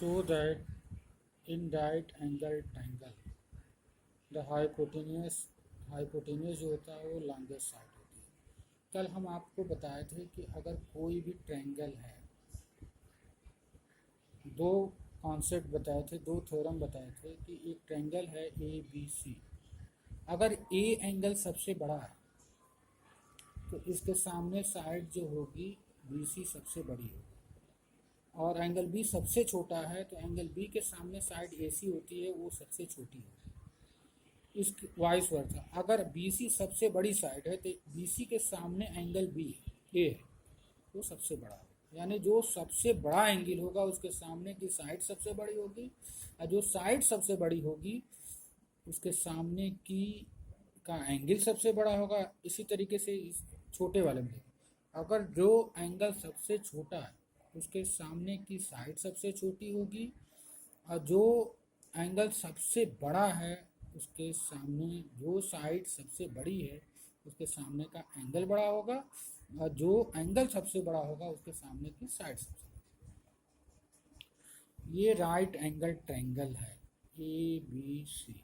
so that in right angle triangle the hypotenuse जो होता है वो लॉन्गेस्ट साइड होती है। कल हम आपको बताए थे कि अगर कोई भी ट्रायंगल है, दो कॉन्सेप्ट बताए थे, दो थ्योरम बताए थे कि एक ट्रायंगल है ए बी सी। अगर ए एंगल सबसे बड़ा है तो इसके सामने साइड जो होगी बी सी सबसे बड़ी होगी, और एंगल बी सबसे छोटा है तो एंगल बी के सामने साइड ए सी होती है वो सबसे छोटी होगी। इस वाइस वर्सा अगर बी सी सबसे बड़ी साइड है तो बी सी के सामने एंगल बी ए है वो सबसे बड़ा होगा। यानी जो सबसे बड़ा एंगल होगा उसके सामने की साइड सबसे बड़ी होगी, और जो साइड सबसे बड़ी होगी उसके सामने की का एंगल सबसे बड़ा होगा। इसी तरीके से इस छोटे वाले में अगर जो एंगल सबसे छोटा है उसके सामने की साइड सबसे छोटी होगी, और जो एंगल सबसे बड़ा है उसके सामने जो साइड सबसे बड़ी है उसके सामने का एंगल बड़ा होगा, और जो एंगल सबसे बड़ा होगा उसके सामने की साइड सबसे बड़ी। ये राइट एंगल ट्रायंगल है ए बी सी।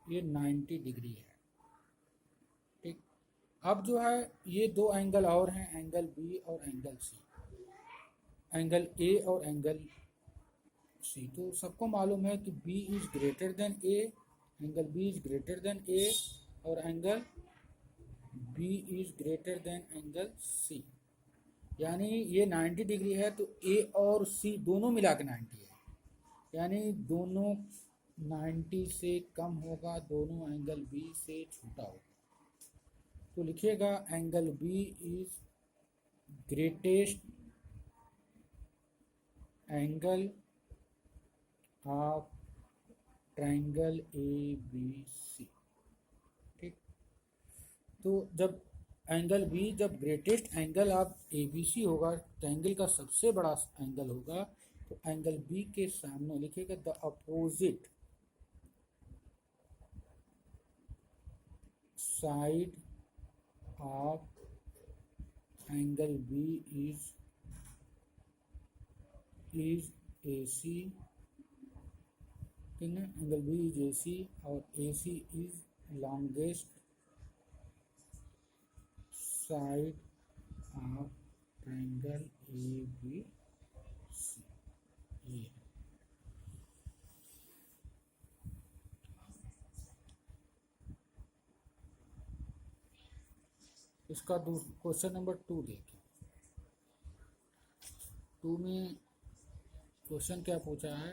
ये 90 डिग्री है। ठीक, अब जो है ये दो एंगल और हैं, एंगल बी और एंगल सी, एंगल ए और एंगल सी। तो सबको मालूम है कि B is greater than A, angle B is greater than A, और angle B is greater than angle C. यानी ये 90 डिग्री है तो ए और सी दोनों मिला के 90 है, यानी दोनों 90 से कम होगा, दोनों एंगल बी से छोटा होगा। तो लिखिएगा angle B is greatest angle of triangle A B C. ठीक, तो जब एंगल बी जब greatest angle of A B C होगा, ट्रायंगल का सबसे बड़ा एंगल होगा, तो एंगल बी के सामने लिखिएगा the opposite side of angle B is A C. ठीक है, angle B is A C और A C is longest side of triangle A B C. ये इसका क्वेश्चन नंबर 2 देखिए। 2 में क्वेश्चन क्या पूछा है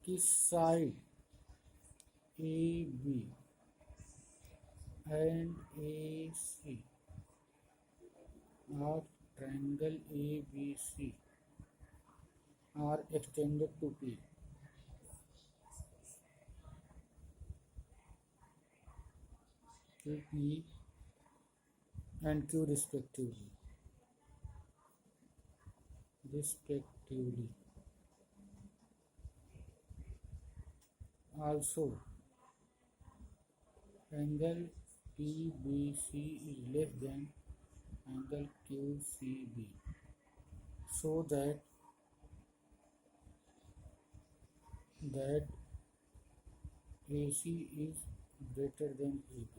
कि side A B and A C of triangle A B C are extended to P. P and Q respectively. Also, angle PBC is less than angle QCB, so that AC is greater than AB.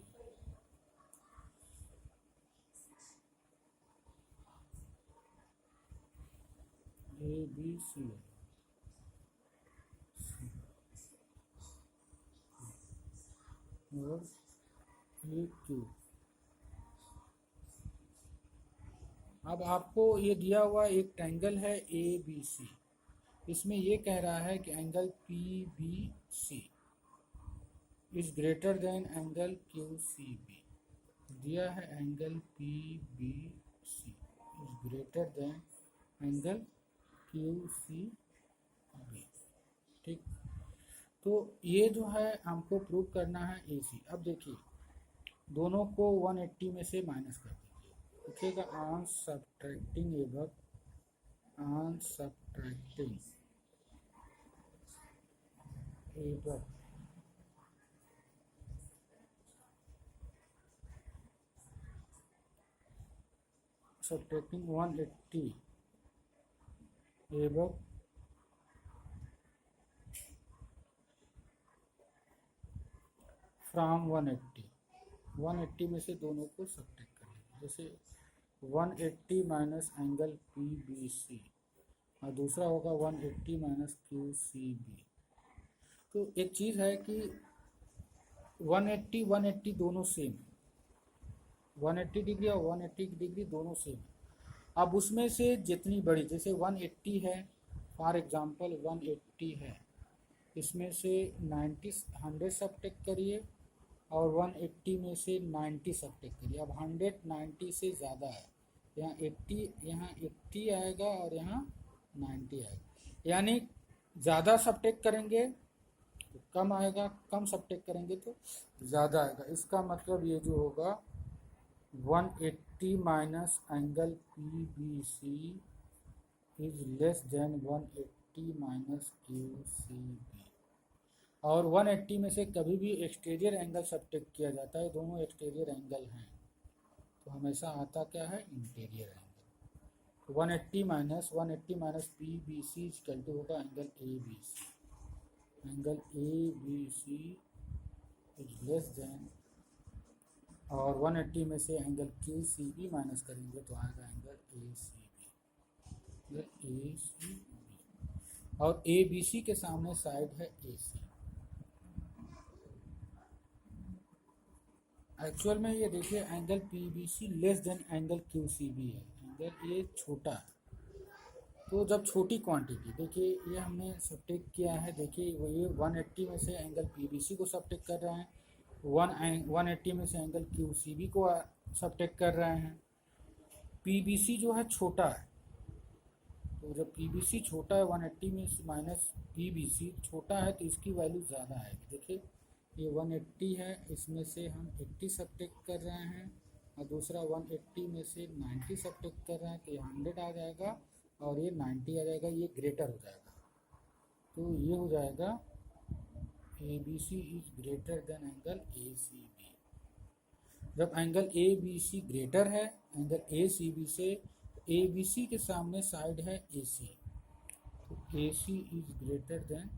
ABC और AQ। अब आपको ये दिया हुआ एक triangle है ABC, इसमें ये कह रहा है कि angle PBC is greater than angle QCB। दिया है angle PBC is greater than angle QCB। ठीक, तो ये जो है हमको प्रूव करना है AC। अब देखिए दोनों को 180 में से माइनस कर दीजिए। लिखिएगा on subtracting above subtracting 180 above from 180, 180 में से दोनों को सब्ट्रैक्ट कर लीजिए। जैसे 180 minus angle P B C और दूसरा होगा 180 माइनस क्यू सी बी। तो एक चीज़ है कि 180 180 दोनों सेम, 180 डिग्री और 180 डिग्री दोनों सेम। अब उसमें से जितनी बड़ी, जैसे 180 है, फॉर एग्जांपल 180 है, इसमें से 90 100 सब्ट्रैक्ट करिए और 180 में से 90 सब्ट्रैक्ट करिए। अब 100 90 से ज़्यादा है, यहाँ 80 आएगा और यहाँ 90 आएगा, यानी ज़्यादा सब्ट्रैक्ट करेंगे तो कम आएगा, कम सब्ट्रैक्ट करेंगे तो ज़्यादा आएगा। इसका मतलब ये जो होगा 180 minus angle P B C is less than 180 minus Q C B. और 180 में से कभी भी एक्सटीरियर एंगल सब्ट्रैक्ट किया जाता है, दोनों एक्सटीरियर एंगल हैं, तो हमेशा आता क्या है, interior angle. 180 minus P B C equal to होगा angle A B C, angle A B C is less than, और 180 में से angle Q C B minus करेंगे तो आएगा angle A C B, A C B. और A B C के सामने साइड है ए सी। एक्चुअल में ये देखिए angle P B C less than angle Q C B है, एंगल ये छोटा है। तो जब छोटी क्वांटिटी, देखिए ये हमने सब्ट्रैक्ट किया है, देखिए वो ये 180 में से एंगल पी बी सी को सब्ट्रैक्ट कर रहे हैं, 180 में से एंगल क्यू सी बी को सब्ट्रैक्ट कर रहे हैं। पी बी सी जो है छोटा है, तो जब पी बी सी छोटा है 180 में माइनस पी बी सी छोटा है तो इसकी वैल्यू ज़्यादा है। देखिए ये 180 है, इसमें से हम 80 सब्ट्रैक्ट कर रहे हैं और दूसरा 180 में से 90 सब्ट्रैक्ट कर रहे हैं, तो ये 100 आ जाएगा और ये 90 आ जाएगा, ये ग्रेटर हो जाएगा। तो ये हो जाएगा A B C is greater than angle A C B. जब angle A B C greater है एंगल ए सी बी से, ए बी सी के सामने साइड है ए सी, तो A C is greater than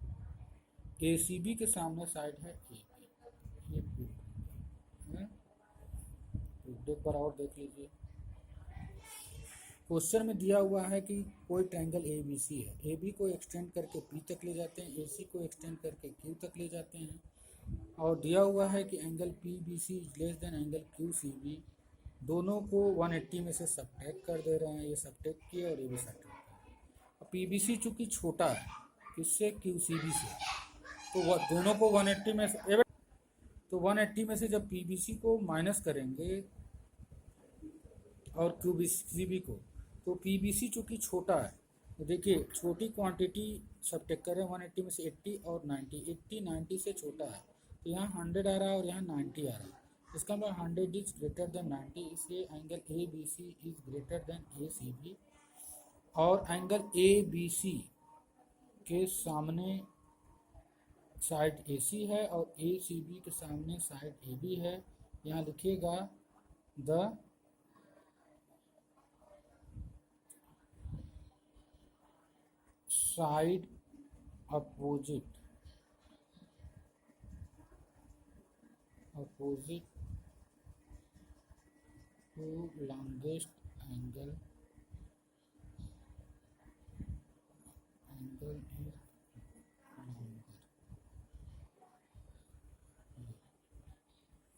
A C B के सामने side है ए बी। ये प्रूफ है, एक बार और देख लीजिए। क्वेश्चन में दिया हुआ है कि कोई ट्रायंगल ए बी सी है, ए बी को एक्सटेंड करके पी तक ले जाते हैं, ए सी को एक्सटेंड करके क्यू तक ले जाते हैं, और दिया हुआ है कि angle P B C less than angle Q C B. दोनों को 180 में से सब्ट्रैक्ट कर दे रहे हैं, ये सब्ट्रैक्ट किए और ये भी सब्ट्रैक्ट कर। पी बी सी चूँकि छोटा है किससे, क्यू सी बी से, तो वह दोनों को 180 में से, तो 180 में से जब पी बी सी को माइनस करेंगे और क्यू बी सी बी को, तो पी बी सी चूँकि छोटा है, तो देखिए छोटी क्वांटिटी सब्ट्रैक्ट करें 180 में से 80 और 90, 80 90 से छोटा है, तो यहाँ 100 आ रहा है और यहाँ 90 आ रहा है। इसका मतलब 100 इज ग्रेटर देन 90, इसलिए angle A B C is greater than A C B. और एंगल ए बी सी के सामने साइड ए सी है और ए सी बी के सामने साइड ए बी है। यहाँ लिखिएगा the side opposite to longest angle